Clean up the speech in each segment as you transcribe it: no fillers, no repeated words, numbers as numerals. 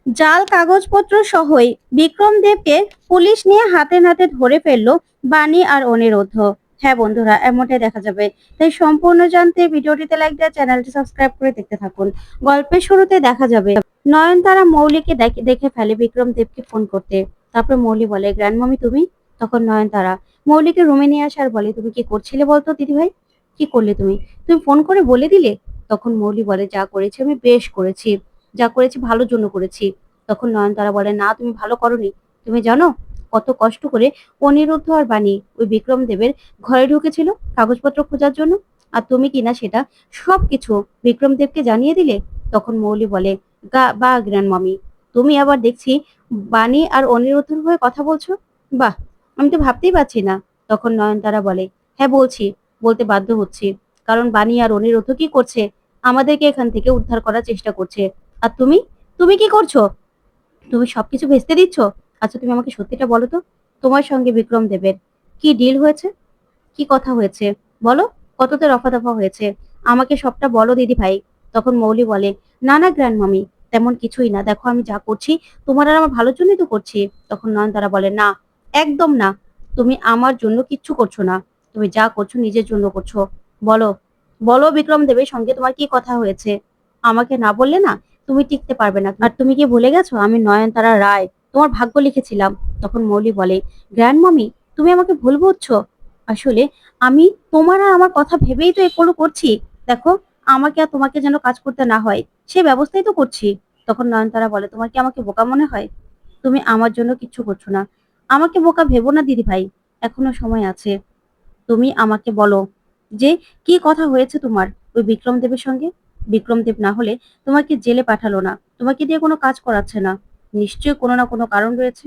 জাল কাগজপত্র সহই বিক্রম দেবকে পুলিশ নিয়ে হাতে নাতে ধরে ফেললো বাণী আর অনিরুদ্ধ। হ্যাঁ বন্ধুরা, এমনটাই দেখা যাবে। তাই সম্পূর্ণ জানতে ভিডিওটিতে লাইক দেওয়া, চ্যানেলটি সাবস্ক্রাইব করে দেখতে থাকুন। গল্পের শুরুতে দেখা যাবে নয়নতারা মৌলিকে দেখে ফেলে বিক্রম দেবকে ফোন করতে। তারপর মৌলি বলে, গ্র্যান্ডমামি তুমি? তখন নয়নতারা মৌলিকে রুমে নিয়ে আসে আর বলে, তুমি কি করছিলে বলতো দিদিভাই? কি করলে তুমি? তুমি ফোন করে বলে দিলে? তখন মৌলি বলে, যা করেছি আমি বেশ করেছি, যা করেছি ভালোর জন্য করেছি। তখন নয়নতারা বলে, না তুমি ভালো করনি। তুমি জানো কত কষ্ট করে অনিরুদ্ধ আর বাণী ওই বিক্রম দেবের ঘরে ঢুকেছিল কাগজপত্র খোঁজার জন্য, আর তুমি কিনা সেটা সবকিছু বিক্রম দেবকে জানিয়ে দিলে। তখন মৌলি বলে, বা গ্র্যান্ড মামি, তুমি আবার দেখছি বাণী আর অনিরুদ্ধর হয়ে কথা বলছো। বাহ, আমি তো ভাবতেই পারছি না। তখন নয়নতারা বলে, হ্যাঁ বলছি, বলতে বাধ্য হচ্ছি, কারণ বাণী আর অনিরুদ্ধ কি করছে, আমাদেরকে এখান থেকে উদ্ধার করার চেষ্টা করছে। আর তুমি তুমি কি করছো? তুমি সবকিছু ভেস্তে দিচ্ছ। আচ্ছা তুমি আমাকে সত্যিটা বলো তো, তোমার সঙ্গে বিক্রম দেবের কি ডিল হয়েছে? কি কথা হয়েছে বলো? কততে রফা দফা হয়েছে? আমাকে সবটা বলো দিদি ভাই। তখন মৌলি বলে, না না গ্র্যান্ড মামি, তেমন কিছুই না, দেখো আমি যা করছি তোমার আর আমার ভালোর জন্যই তো করছি। তখন নয়নতারা বলে, না, একদম না, তুমি আমার জন্য কিচ্ছু করছো না, তুমি যা করছো নিজের জন্য করছো। বলো, বলো বিক্রম দেবের সঙ্গে তোমার কি কথা হয়েছে? আমাকে না বললে না তুমি টিকতে পারবে না। আর তুমি কি ভুলে গেছো আমি নয়নতারা রায়, তোমার ভাগ্য লিখেছিলাম। তখন মৌলি বলে, গ্র্যান্ড মামি, তুমি আমাকে ভুল বুঝছো। আসলে আমি তোমার আর আমার কথা ভেবেই তো এগুলো করছি। দেখো, আমাকে আর তোমাকে যেন কাজ করতে না হয় সে ব্যবস্থাই তো করছি। তখন নয়নতারা বলে, তোমার কি আমাকে বোকা মনে হয়? তুমি আমার জন্য কিচ্ছু করছো না। আমাকে বোকা ভেবো না দিদি ভাই, এখনো সময় আছে। তুমি আমাকে বলো যে কি কথা হয়েছে তোমার ওই বিক্রম দেবের সঙ্গে? বিক্রম দেব না হলে তোমাকে জেলে পাঠালো না, তোমাকে দিয়ে কোনো কাজ করাচ্ছে না, নিশ্চয়ই কোনো না কোনো কারণ রয়েছে।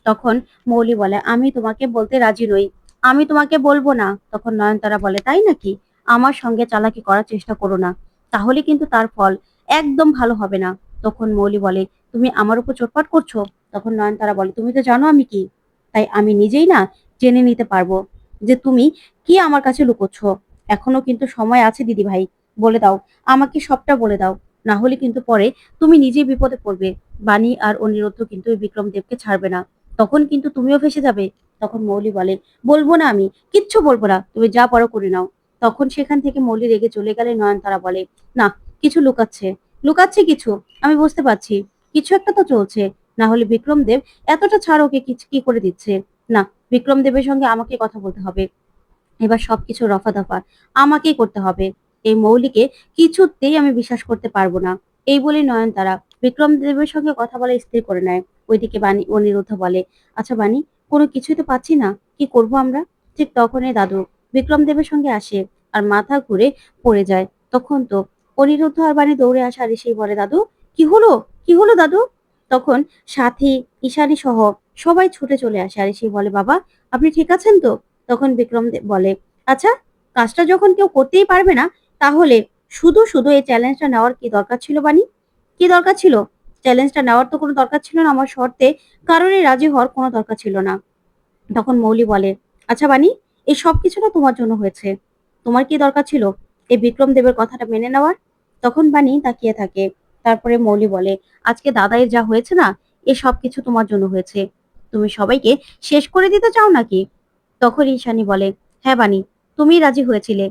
তখন মৌলি বলে, আমি তোমাকে বলতে রাজি নই, আমি তোমাকে বলবো না। তখন নয়নতারা বলে, তাই নাকি? আমার সঙ্গে চালাকি করার চেষ্টা করো না, তাহলে কিন্তু তার ফল একদম ভালো হবে না। তখন মৌলি বলে, তুমি আমার উপর চোটপাট করছো? তখন নয়নতারা বলে, তুমি তো জানো আমি কি, তাই আমি নিজেই না জেনে নিতে পারবো যে তুমি কি আমার কাছে লুকোচ্ছ। এখনো কিন্তু সময় আছে দিদি ভাই, বলে দাও, আমাকে সবটা বলে দাও, না হলে কিন্তু পরে তুমি নিজেই বিপদে পড়বে। বাণী আর অনিরুদ্ধ কিন্তু ওই বিক্রম দেবকে ছাড়বে না, তখন কিন্তু তুমিও ফেসে যাবে। তখন মৌলি বলে, বলবো না, আমি কিচ্ছু বলবো না, তুমি যা পারো করে নাও। তখন সেখান থেকে মৌলি রেগে চলে গেলে নয়নতারা বলে, না, কিছু লুকাচ্ছে, লুকাচ্ছে কিছু, আমি বুঝতে পারছি, কিছু একটা তো চলছে, না হলে বিক্রম দেব এতটা ছাড় ওকে কি করে দিচ্ছে। না, বিক্রম দেবের সঙ্গে আমাকে কথা বলতে হবে, এবার সবকিছু রফা দফা আমাকেই করতে হবে। এই মৌলিকে কিছুতেই আমি বিশ্বাস করতে পারবো না। এই বলে নয়নতারা বিক্রম দেবের সঙ্গে কথা বলা স্থির করে নেয়। ওইদিকে বাণী অনিরুদ্ধ বলে, আচ্ছা বাণী, কোনো কিছুই তো পাচ্ছি না, কি করব আমরা? ঠিক তখনই দাদু বিক্রম দেবের সঙ্গে আসে আর মাথা ঘুরে পড়ে যায়। তখন তো অনিরুদ্ধ আর বাণী দৌড়ে আসে আর এসেই বলে, দাদু কি হলো, কি হলো দাদু? তখন সাথী, ঈশানী সহ সবাই ছুটে চলে আসে আর এসেই বলে, বাবা আপনি ঠিক আছেন তো? তখন বিক্রম বলে, আচ্ছা, কাজটা যখন কেউ করতেই পারবে না, তাহলে শুধু শুধু এই চ্যালেঞ্জটা নেওয়ার কি দরকার ছিল বানি? কি দরকার ছিল? চ্যালেঞ্জটা নেওয়ার তো কোনো দরকার ছিল না, আমার শর্তে কারোরই রাজি হওয়ার কোনো দরকার ছিল না। তখন মৌলি বলে, আচ্ছা বানি, এই সব কিছুটা তোমার জন্য হয়েছে, তোমার কি দরকার ছিল এই বিক্রম দেবের কথাটা মেনে নেওয়ার? তখন বানি তাকিয়ে থাকে। তারপরে মৌলি বলে, আজকে দাদাইয়ের যা হয়েছে না, এ সব কিছু তোমার জন্য হয়েছে, তুমি সবাইকে শেষ করে দিতে চাও নাকি? তখন ঈশানী বলে, হ্যাঁ বানি, তুমি রাজি হয়েছিলে,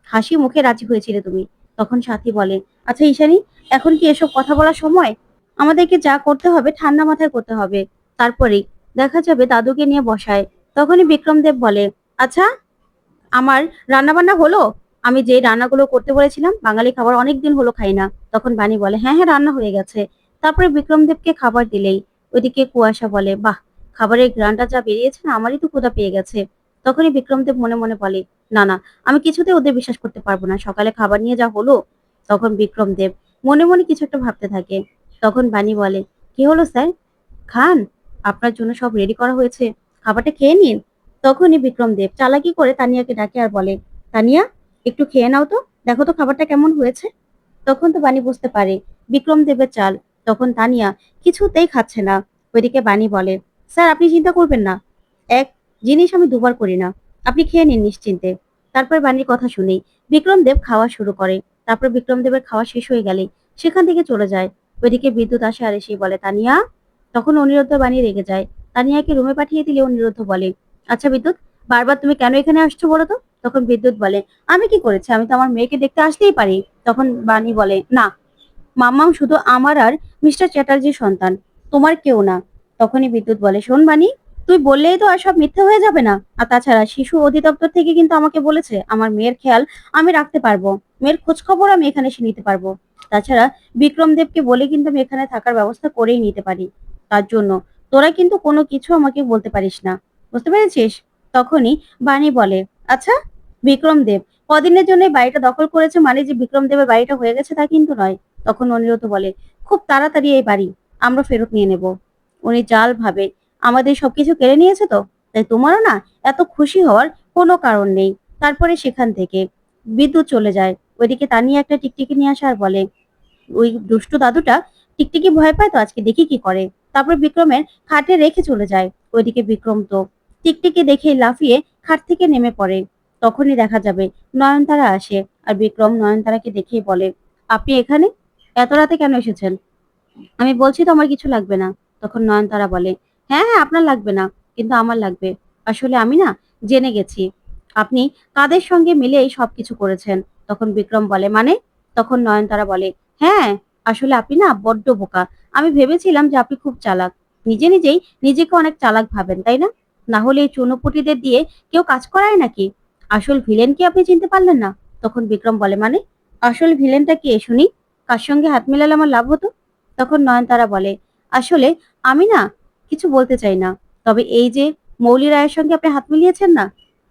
হাসি মুখে রাজি হয়েছিলে তুমি। তখন সাথী বলে, আচ্ছা ঈশানী, এখন কি এসব কথা বলার সময়? আমাদেরকে যা করতে হবে ঠান্ডা মাথায় করতে হবে, তারপরেই দেখা যাবে দাদুকে নিয়ে বসায়। তখনই বিক্রম দেব বলে, আচ্ছা আমার রান্না বান্না হলো? আমি যে রান্নাগুলো করতে বলেছিলাম, বাঙালি খাবার অনেকদিন হলো খাই না। তখন বানি বলে, হ্যাঁ হ্যাঁ রান্না হয়ে গেছে। তারপরে বিক্রম দেবকে খাবার দিলেই ওইদিকে কুয়াশা বলে, বাহ, খাবারের ঘ্রাণটা যা বেরিয়েছে না, আমারই তো ক্ষুধা পেয়ে গেছে। তখনই বিক্রম দেব মনে মনে বলে, না না, আমি কিছুতেই ওদের বিশ্বাস করতে পারবো না, সকালে খাবার নিয়ে যা হলো। তখন বিক্রম দেব মনে মনে কিছু একটা ভাবতে থাকে। তখন বানি বলে, কি হলো স্যার, খান, আপনার জন্য সব রেডি করা হয়েছে, খাবারটা খেয়ে নিন। তখনই বিক্রম দেব চালাকি করে তানিয়াকে ডাকে আর বলে, তানিয়া একটু খেয়ে নাও তো, দেখো তো খাবারটা কেমন হয়েছে। তখন তো বানি বুঝতে পারে বিক্রম দেবের চাল। তখন তানিয়া কিছুতেই খাচ্ছে না। ওইদিকে বানি বলে, স্যার আপনি চিন্তা করবেন না, এক জিনিস আমি দুবার করি না, আপনি খেয়ে নিন নিশ্চিন্তে। তারপর বানির কথা শুনেই বিক্রম দেব খাওয়া শুরু করে। তারপর বিক্রম দেবের খাওয়া শেষ হয়ে গেলে সেখান থেকে চলে যায়। ওইদিকে বিদ্যুৎ আসে আর এসেই বলে, তানিয়া। তখন অনিরুদ্ধ বাণী রেগে যায়। তানিয়াকে রুমে পাঠিয়ে দিলে অনিরুদ্ধ বলে, আচ্ছা বিদ্যুৎ, বারবার তুমি কেন এখানে আসছো বলো তো? তখন বিদ্যুৎ বলে, আমি কি করেছি? আমি তো আমার মেয়েকে দেখতে আসতেই পারি। তখন বাণী বলে, না, মাম্মাম শুধু আমার আর মিস্টার চ্যাটার্জির সন্তান, তোমার কেউ না। তখনই বিদ্যুৎ বলে, শোন বাণী, তুই বললেই তো আর সব মিথ্যে হয়ে যাবে না। আর তাছাড়া শিশু অধিদপ্তর থেকে কিন্তু আমাকে বলেছে আমার মেয়ের খেয়াল আমি রাখতে পারবো, মেয়ের খোঁজ খবর আমি এখানে এসে নিতে পারবো। তাছাড়া বিক্রম দেবকে বলে কিন্তু আমি এখানে থাকার ব্যবস্থা করেই নিতে পারি। তার জন্য তোরা কিন্তু কোনো কিছু আমাকে বলতে পারিস না, বুঝতে পেরেছিস? তখনই বাণী বলে, আচ্ছা, বিক্রম দেব কদিনের জন্য এই বাড়িটা দখল করেছে মানে যে বিক্রম দেবের বাড়িটা হয়ে গেছে তা কিন্তু নয়। তখন অনিরুদ্ধ বলে, খুব তাড়াতাড়ি এই বাড়ি আমরা ফেরত নিয়ে নেব। উনি জাল ভাবে আমাদের সবকিছু কেড়ে নিয়েছে তো, তাই তোমারও না এত খুশি হওয়ার কোনো কারণ নেই। তারপরে সেখান থেকে বিদ্যুৎ চলে যায়। ওইদিকে তানিয়া একটা টিকটিকি নিয়ে আসে আর বলে, ওই দুষ্টু দাদুটা টিকটিকি ভয় পায় তো, আজকে দেখি কি করে। তারপর বিক্রমের খাটে রেখে চলে যায়। ওইদিকে বিক্রম তো টিকটিকি দেখে লাফিয়ে খাট থেকে নেমে পড়ে। তখনই দেখা যাবে নয়নতারা আসে আর বিক্রম নয়নতারাকে দেখেই বলে, আপনি এখানে এত রাতে কেন এসেছেন? আমি বলছি তো আমার কিছু লাগবে না। তখন নয়নতারা বলে, হ্যাঁ হ্যাঁ, আপনার লাগবে না, কিন্তু আমার লাগবে। আসলে আমি না জেনে গেছি আপনি কাদের সঙ্গে মিলে এই সবকিছু করেছেন। তখন বিক্রম বলে, মানে? তখন নয়নতারা বলে, হ্যাঁ, আসলে আপনি না বড্ড বোকা। আমি ভেবেছিলাম যে আপনি খুব চালাক, নিজে নিজেই নিজেকে অনেক চালাক ভাবেন, তাই না? না হলে এই চুনোপুটিদের দিয়ে কেউ কাজ করায় নাকি? আসল ভিলেন কি আপনি চিনতে পারলেন না? তখন বিক্রম বলে, মানে আসল ভিলেনটা কে শুনি? কার সঙ্গে হাত মেলালে আমার লাভ হতো? তখন নয়নতারা বলে, আসলে আমি না কিছু বলতে চাই না, তবে এই যে মৌলি রায়ের সঙ্গে আপনি হাত মিলিয়েছেন না,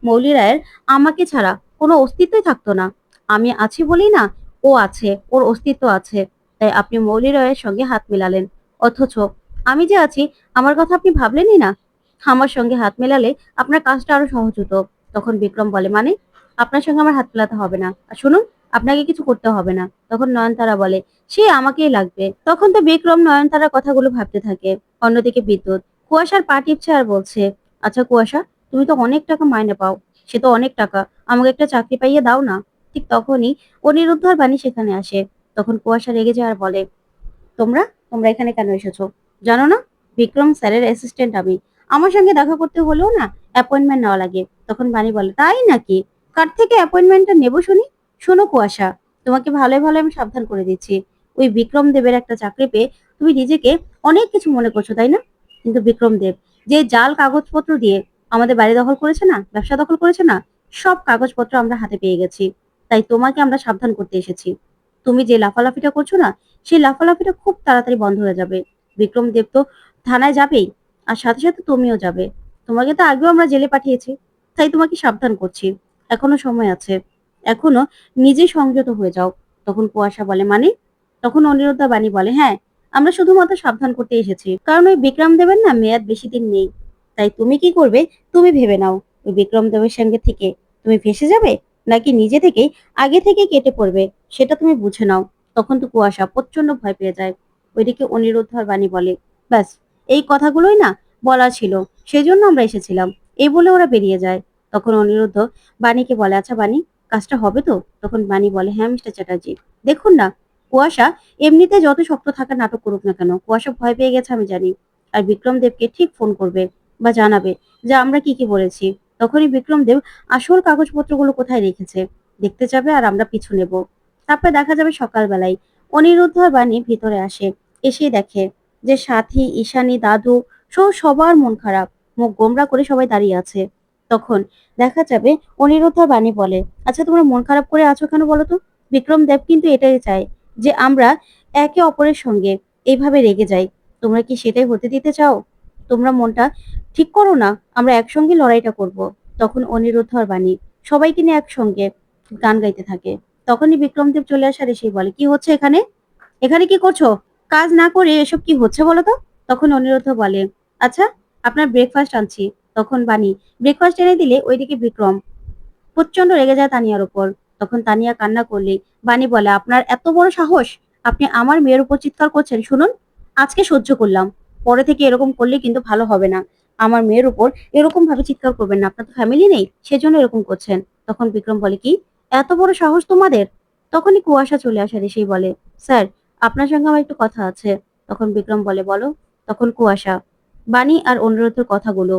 মৌলি রায়ের আমাকে ছাড়া কোনো অস্তিত্বই থাকতো না। আমি আছি বলেই না ও আছে, ওর অস্তিত্ব আছে। তাই আপনি মৌলি রায়ের সঙ্গে হাত মেলালেন, অথচ আমি যে আছি আমার কথা আপনি ভাবলেনই না। আমার সঙ্গে হাত মেলালে আপনার কাজটা আরো সহজ হতো। তখন বিক্রম বলে, মানে আপনার সঙ্গে আমার হাত মেলাতে হবে না, আর শুনুন, আপনাকে কিছু করতে হবে না। তখন নয়নতারা বলে, সে আমাকেই লাগবে। তখন তো বিক্রম নয়নতারার কথাগুলো ভাবতে থাকে। অন্যদিকে বিদ্যুৎ কুয়াশার পা টিপছে আর বলছে, আচ্ছা কুয়াশা, তুমি তো অনেক টাকা মাইনে পাও, সে তো অনেক টাকা, আমাকে একটা চাকরি পাইয়ে দাও না। ঠিক তখনই অনিরুদ্ধ আর বাণী সেখানে আসে। তখন কুয়াশা রেগে যায় আর বলে, তোমরা তোমরা এখানে কেন এসেছো? জানো না বিক্রম স্যারের অ্যাসিস্ট্যান্ট আমি, আমার সঙ্গে দেখা করতে হলেও না অ্যাপয়েন্টমেন্ট নেওয়া লাগে। তখন বাণী বলে, তাই নাকি? কার থেকে অ্যাপয়েন্টমেন্টটা নেবো শুনি? শোনো কুয়াশা, তোমাকে ভালোই ভালো আমি সাবধান করে দিচ্ছি। ওই বিক্রম দেবের একটা চাকরি পেয়ে তুমি নিজেকে অনেক কিছু মনে করছো, তাই না? কিন্তু বিক্রম দেব যে জাল কাগজপত্র দিয়ে আমাদের বাড়ি দখল করেছে না, ব্যবসা দখল করেছে না, সব কাগজপত্র আমরা হাতে পেয়ে গেছি। তাই তোমাকে আমরা সাবধান করতে এসেছি। তুমি যে লাফালাফিটা করছো না, সেই লাফালাফিটা খুব তাড়াতাড়ি বন্ধ হয়ে যাবে। বিক্রম দেব তো থানায় যাবেই, আর সাথে সাথে তুমিও যাবে। তোমাকে তো আগেও আমরা জেলে পাঠিয়েছি, তাই তোমাকে সাবধান করছি। এখনো সময় আছে, এখনো নিজে সংযত হয়ে যাও। তখন কুয়াশা বলে, মানে? তখন অনিরুদ্ধা বাণী বলে, হ্যাঁ, আমরা শুধুমাত্র সাবধান করতে এসেছি, কারণ ওই বিক্রম দেবের না মেয়াদ বেশি দিন নেই। তাই তুমি কি করবে তুমি ভেবে নাও। ওই বিক্রম দেবের সঙ্গে থেকে তুমি ফেঁসে যাবে, নাকি নিজে থেকেই আগে থেকে কেটে পড়বে, সেটা তুমি বুঝে নাও। তখন তো কুয়াশা প্রচন্ড ভয় পেয়ে যায়। ওইদিকে অনিরুদ্ধ আর বাণী বলে, ব্যাস, এই কথাগুলোই না বলা ছিল, সেজন্য আমরা এসেছিলাম। এই বলে ওরা বেরিয়ে যায়। তখন অনিরুদ্ধ বাণীকে বলে, আচ্ছা বাণী, কাজটা হবে তো? তখন বাণী বলে, হ্যাঁ মিস্টার চ্যাটার্জি, দেখুন না, কুয়াশা এমনিতে যত শক্ত থাকার নাটক করুক না কেন, কুয়াশা ভয় পেয়ে গেছে আমি জানি। আর বিক্রম দেবকে ঠিক ফোন করবে বা জানাবে যে আমরা কি কি বলেছি। তখনই বিক্রম দেব আসল কাগজপত্রগুলো কোথায় রেখেছে দেখতে যাবে আর আমরা পিছু নেব। তারপরে দেখা যাবে সকালবেলায় অনিরুদ্ধ আর বাণী ভিতরে আসে। এসেই দেখে যে সাথী, ঈশানী, দাদু সহ সবার মন খারাপ, মুখ গোমড়া করে সবাই দাঁড়িয়ে আছে। তখন দেখা যাবে অনিরুদ্ধ আর বাণী বলে, আচ্ছা তোমরা মন খারাপ করে আছো কেন বলো তো? বিক্রম দেব কিন্তু এটাই চায় যে আমরা একে অপরের সঙ্গে এইভাবে রেগে যাই। তোমরা কি সেটাই হতে দিতে চাও? তোমরা মনটা ঠিক করো না, আমরা একসঙ্গে লড়াইটা করব। তখন অনিরুদ্ধ আর বাণী সবাইকে নিয়ে একসঙ্গে গান গাইতে থাকে। তখনই বিক্রমদেব চলে আসার এসেই বলে, কি হচ্ছে এখানে? এখানে কি করছো? কাজ না করে এসব কি হচ্ছে বলো তো? তখন অনিরুদ্ধ বলে, আচ্ছা, আপনার ব্রেকফাস্ট আনছি। তখন বাণী ব্রেকফাস্ট এনে দিলে ওইদিকে বিক্রম প্রচন্ড রেগে যায় তানিয়ার উপর। তখন তানিয়া কান্না করলে বাণী বলে, আপনার এত বড় সাহস, আপনি আমার মেয়ের উপর চিৎকার করছেন? শুনুন, আজকে সহ্য করলাম, পরে থেকে এরকম করলে কিন্তু ভালো হবে না। আমার মেয়ের উপর এরকম ভাবে চিৎকার করবেন না, আপনার তো ফ্যামিলি নেই, সেজন্য এরকম করছেন। তখন বিক্রম বলে, কি এত বড় সাহস তোমাদের? তখনই কুয়াশা চলে আসার এসেই বলে, স্যার, আপনার সঙ্গে আমার একটু কথা আছে। তখন বিক্রম বলে, বলো। তখন কুয়াশা বাণী আর অনুরোধের কথাগুলো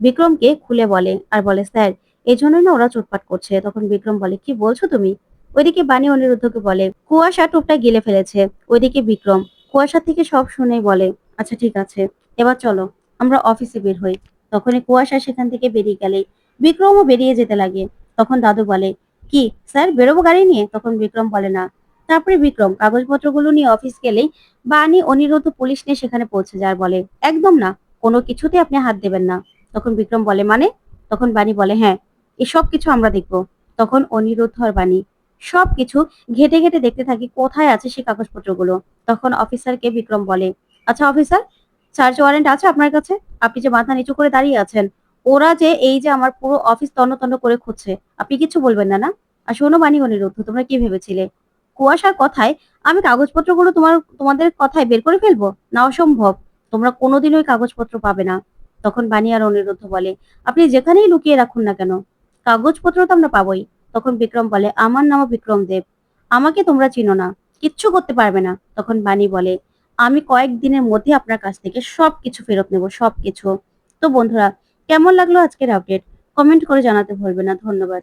বিক্রমকে খুলে বলে আর বলে, স্যার, এই জন্যই না ওরা চোটপাট করছে। তখন বিক্রম বলে, কি বলছো তুমি? ওইদিকে বাণী অনিরুদ্ধকে বলে, কুয়াশা টোপটা গিলে ফেলেছে। ওইদিকে বিক্রম কুয়াশা থেকে সব শুনেই বলে, আচ্ছা ঠিক আছে, এবার চলো আমরা অফিসে বের হই। তখনই কুয়াশা সেখান থেকে বেরিয়ে গেলে বিক্রমও বেরিয়ে যেতে লাগে। তখন দাদু বলে, কি স্যার, বেরোবো গাড়ি নিয়ে? তখন বিক্রম বলে, না। তারপরে বিক্রম কাগজপত্রগুলো নিয়ে অফিস গেলেই বাণী অনিরুদ্ধ পুলিশ নিয়ে সেখানে পৌঁছে যায় আর বলে, একদম না, কোনো কিছুতে আপনি হাত দেবেন না। তখন বিক্রম বলে, মানে? তখন বাণী বলে, হ্যাঁ, এসব কিছু আমরা দেখবো। তখন অনিরুদ্ধ আর বাণী সবকিছু ঘেটে ঘেটে দেখতে থাকি কোথায় আছে সেই কাগজপত্রগুলো। তখন অফিসারকে বিক্রম বলে, আচ্ছা অফিসার, সার্চ ওয়ারেন্ট আছে আপনার কাছে? আপনি যে মাথা নিচু করে দাঁড়িয়ে আছেন, ওরা যে এই যে আমার পুরো অফিস তন্ন তন্ন করে খুঁজছে, আপনি কিছু বলবেন না? না? আর শোনো বাণী অনিরুদ্ধ, তোমরা কি ভেবেছিলে কুয়াশার কথায় আমি কাগজপত্রগুলো তোমাদের কথায় বের করে ফেলবো? না, অসম্ভব। তোমরা কোনোদিন ওই কাগজপত্র পাবে না। তখন বাণী আর অনিরুদ্ধ বলে, আপনি যেখানেই লুকিয়ে রাখুন না কেন, কাগজপত্র তো আমরা পাবোই। তখন বিক্রম বলে, আমার নামও বিক্রম দেব, আমাকে তোমরা চিনো না, কিচ্ছু করতে পারবে না। তখন বাণী বলে, আমি কয়েকদিনের মধ্যে আপনার কাছ থেকে সবকিছু ফেরত নেব, সবকিছু। তো বন্ধুরা, কেমন লাগলো আজকের আপডেট? কমেন্ট করে জানাতে ভুলবে না। ধন্যবাদ।